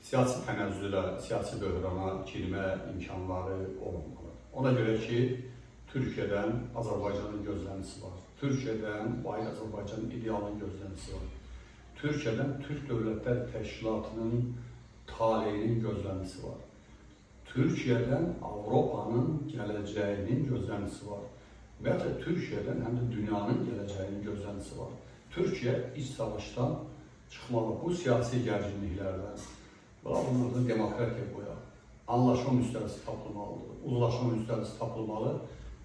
siyasi tənəzzülə, siyasi böhrana girmə imkanları olmamalı. Ona görə ki, Türkiyədən Azərbaycanın gözləntisi var. Türkiyədən Vahid Azərbaycanın idealının gözləntisi var. Türkiyədən Türk Dövlətlər Təşkilatının taleyinin gözləntisi var. Türkiyədən Avropanın gələcəyinin gözləntisi var. Və ya Türkiyədən həm də dünyanın gələcəyinin gözləntisi var. Türkiyə iç savaşdan çıxmalı. Bu siyasi gərginliklərdən, bunlardan demokratiya qoyaq, anlaşma müstəvisi tapılmalıdır, uzlaşma müstəvisi tapılmalı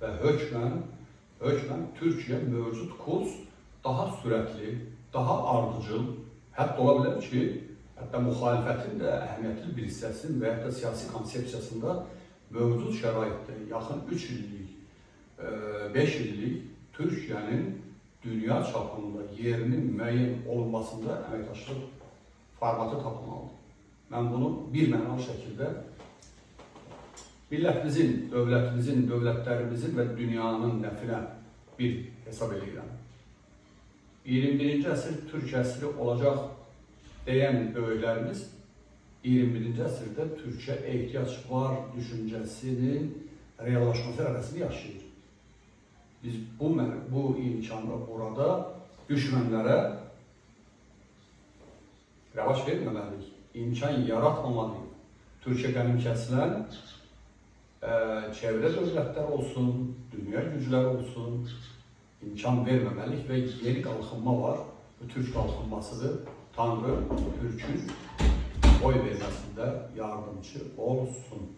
və hökmən Türkiyə mövcud kurs daha sürətli, daha ardıcıl, hətta ola bilər ki, hətta müxalifətin də əhəmiyyətli bir hissəsinin və ya da siyasi konsepsiyasında mövcud şəraitdə yaxın 3 illik, 5 illik Türkiyənin dünya çapında yerinin müəyyən olunmasında əməkdaşlıq formatı tapılmalıdır. Mən bunu bir mənalı şəkildə millətimizin, dövlətimizin, dövlətlərimizin və dünyanın nəfinə bir hesab edirəm. 21-ci əsr Türk əsri olacaq deyən böyüklərimiz 21-ci əsrdə Türkiyə ehtiyac var düşüncəsinin reallaşması arasında yaşayır. Biz bu imkanı burada düşmənlərə rəvac verməməliyik, imkan yaratmamalıyıq. Türkiyə qənimkəsilən çevrə dövlətlər olsun, dünya güclər olsun, imkan verməməliyik və yeni qalxınma var. Bu Türk qalxınmasıdır. Tanrı Türk'ün oy verməsində yardımcı olsun.